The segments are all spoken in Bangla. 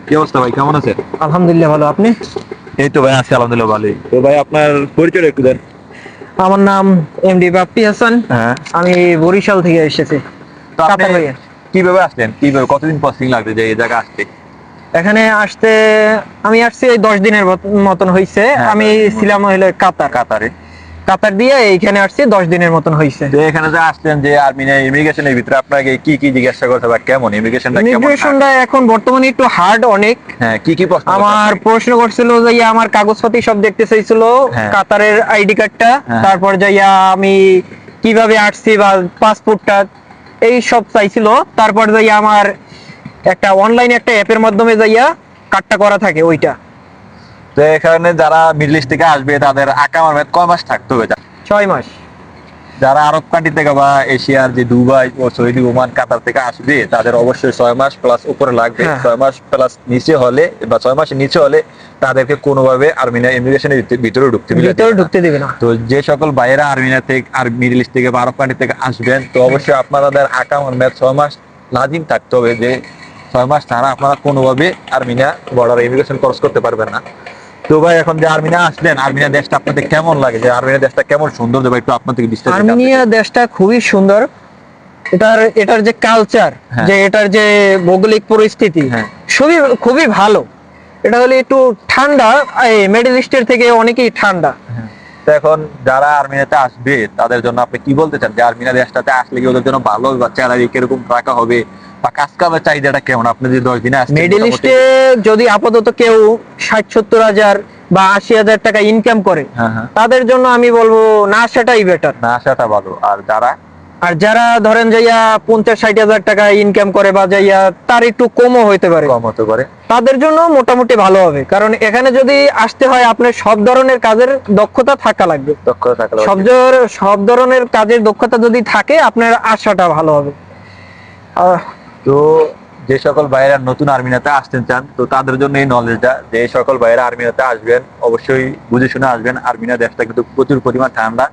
কি অবস্থা ভাই, কেমন আছেন? আলহামদুলিল্লাহ ভালো। আপনি? এই তো ভাই আছি আলহামদুলিল্লাহ ভালোই। তো ভাই আপনার পরিচয় একটু দেন। আমার নাম এমডি বাপ্পি হাসান। হ্যাঁ। আমি বরিশাল থেকে এসেছি। তো আপনি কাতার ভাইয়া। কিভাবে আসলেন, কিভাবে কতদিন প্রসেসিং লাগবে যে এই জায়গা আসতে? এখানে আসতে আমি আসছি এই 10 দিনের মতন হয়েছে। হ্যাঁ, আমি 10 দিনের মতো। ছিলাম হইলে কাতার। কাতারে। কাতার দিয়ে এইখানে আসছি 10 দিনের মতন হয়েছে। তো এখানে যে আসলেন যে আর্মিনে ইমিগ্রেশনের ভিতরে আপনাকে কি কি জিজ্ঞাসা করতে হবে, কেমন ইমিগ্রেশনটা, কেমন hard? ইমিগ্রেশনটা এখন বর্তমানে একটু হার্ড অনেক। হ্যাঁ, কি কি প্রশ্ন করতে আমার আপনাকে? প্রশ্ন করছিল যে আমার কাগজপাতি সব দেখতে চাইছিল, হ্যাঁ। কাতারের আইডি কার্ডটা, হ্যাঁ। তারপর যাইয়া আমি কিভাবে আসছি বা পাসপোর্টটা এই সব চাইছিল। তারপর যাইয়া আমার একটা অনলাইন একটা অ্যাপের মাধ্যমে যাইয়া কার্ডটা করা থাকে ওইটা। তো এখানে যারা মিডল ইস্ট থেকে আসবে তাদের আকামার মেয়াদ কয় মাস থাকতে হবে? 6 মাস। যারা আরব কান্ট্রি থেকে বা এশিয়ার যে দুবাই ও সৌদি ওমান কাতার থেকে আসবে তাদের অবশ্যই 6 মাস প্লাস উপরে লাগবে। হ্যাঁ। 6 মাস প্লাস নিচে হলে বা 6 মাসের নিচে হলে তাদেরকে কোনোভাবে আর্মেনিয়া ইমিগ্রেশনের ভিতরে ঢুকতে দিবে ভিতরে না। ঢুকতে দিবে না। তো যে সকল বাইরে আর্মেনিয়া থেকে আর মিডল ইস্ট থেকে বা আরব কান্ট্রি থেকে আসবেন তো অবশ্যই আপনাদের আকামার মেয়াদ 6 মাস লাজিম থাকতে হবে, যে 6 মাস ছাড়া আপনারা কোনোভাবে আর্মেনিয়া বর্ডার ইমিগ্রেশন ক্রস করতে পারবেন না। তো ভাই এখন যে আর্মেনিয়া আসলেন, আর্মেনিয়া দেশটা আপনাদের কেমন লাগে, যে আর্মেনিয়া দেশটা কেমন সুন্দর, ভাই একটু আপনার থেকে বিস্তারিত জানতে চাই। আর্মেনিয়া দেশটা খুবই সুন্দর। এটার যে কালচার, হ্যাঁ। যে এটার যে ভৌগোলিক পরিস্থিতি, হ্যাঁ। খুবই খুবই ভালো। এটা হলে একটু ঠান্ডা, মিডল ইস্টের থেকে অনেকই ঠান্ডা। তো এখন যারা আর্মেনিয়াতে আসবে তাদের জন্য আপনি কি বলতে চান, যে আর্মেনিয়া দেশটাতে আসলে কি ওদের জন্য ভালো, বা স্যালারি কিরকম রাখা হবে, বা কাজ কামের চাহিদাটা কেমন? আপনি যে 10 দিনে আসছেন মিডল মোটামুটি- ইস্টে যদি আপাতত কেউ 60-70 হাজার বা 80 হাজার টাকা ইনকাম করে, হ্যাঁ হ্যাঁ, তাদের জন্য আমি বলবো না আসাটাই বেটার। না আসাটা ভালো। আর যারা আর যারা ধরেন যাইয়া 50-60 হাজার টাকা ইনকাম করে বা যাইয়া তার একটু কমও হইতে পারে, কম হতে পারে, তাদের জন্য মোটামুটি ভালো হবে। কারণ এখানে যদি আসতে হয় আপনার সব ধরনের কাজের দক্ষতা থাকা লাগবে। দক্ষতা থাকলে সব ধরনের কাজের দক্ষতা যদি থাকে আপনার আশাটা ভালো হবে। তো যে সকল ভাইয়েরা নতুন আর্মিনাতে আসতে চান তো তাদের জন্য এই নলেজটা, যে সকল ভাইয়েরা আর্মিনাতে আসবেন অবশ্যই বুঝে শুনে আসবেন। আর্মিনা দেশটা কিন্তু প্রচুর পরিমাণ ঠান্ডা।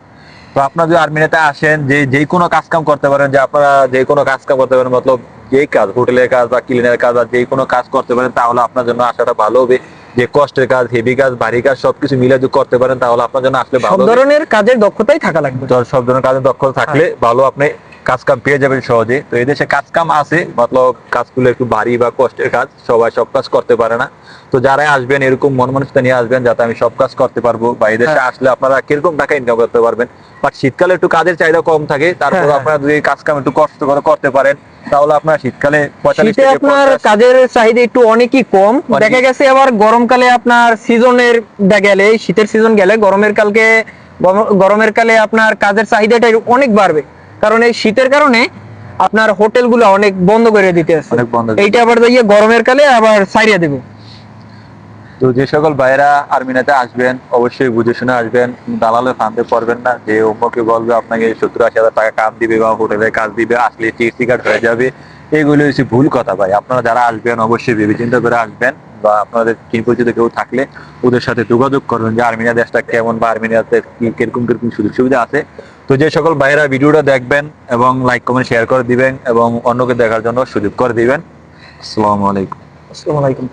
তো আপনারা যদি আর্মিনাতে আসেন যে কোনো কাজ কাম করতে পারেন, যে আপনারা যে কোনো কাজ কাম করতে পারেন, মতলব যেই কাজ, হোটেলের কাজ বা ক্লিনের কাজ বা যে কোনো কাজ করতে পারেন, তাহলে আপনার জন্য আসাটা ভালো হবে। যে কষ্টের কাজ, হেভি কাজ, ভারী কাজ সবকিছু মিলে যদি করতে পারেন তাহলে আপনার জন্য আসলে সব ভালো হবে। ধরনের কাজের দক্ষতাই থাকা লাগবে। তো সব ধরনের কাজে দক্ষতা থাকলে ভালো, আপনি কাজ কাম পেয়ে যাবেন সহজে। তো এই দেশে কাজ কাম আছে, মতলব কাজগুলো একটু ভারী বা কষ্টের কাজ, সবাই সব কাজ করতে পারে না। তো যারাই আসবেন এরকম মন মানসিকতা নিয়ে আসবেন যাতে আমি সব কাজ করতে পারবো, বা এই দেশে আসলে আপনারা কিরকম টাকা ইনকাম করতে পারবেন। বাট শীতকালে একটু কাজের চাহিদা কম থাকে, তারপর হ্যাঁ। আপনারা যদি কাজ কাম একটু কষ্ট করে করতে পারেন তাহলে আপনার শীতকালে 45 শীতে থেকে আপনার 50 কাজের চাহিদা একটু অনেকই কম অনেকই- দেখা গেছে। আবার গরমকালে আপনার সিজনের গেলে, শীতের সিজন গেলে গরমের কালে আপনার কাজের চাহিদাটা অনেক বাড়বে। কারণ এই শীতের কারণে আপনার হোটেলগুলো অনেক বন্ধ করে দিতে আছে। অনেক বন্ধ করে এইটা আবার যাইয়ে গরমের কালে আবার ছাইড়া দেব। তো যে সকল ভাইয়েরা আর্মিনাতে আসবেন অবশ্যই বুঝে শুনে আসবেন, দালালে ফান্দে পড়বেন না যে অম্মকে বলবে আপনাকে 70-80 হাজার টাকা কাম দিবে বা হোটেলে কাজ দিবে, আসলে টিএসসি কার্ড হয়ে যাবে। এইগুলো হচ্ছে ভুল কথা ভাই। আপনারা যারা আসবেন অবশ্যই ভেবে চিন্তা করে আসবেন, বা আপনাদের চিন পরিচিত কেউ থাকলে ওদের সাথে যোগাযোগ করবেন যে আর্মেনিয়া দেশটা কেমন বা আর্মেনিয়াতে কিরকম কিরকম সুযোগ সুবিধা আছে। তো যে সকল ভাইয়েরা ভিডিওটা দেখবেন এবং লাইক কমেন্ট শেয়ার করে দিবেন এবং অন্যকে দেখার জন্য সুযোগ করে দিবেন। আসসালামু আলাইকুম। আসসালামু আলাইকুম।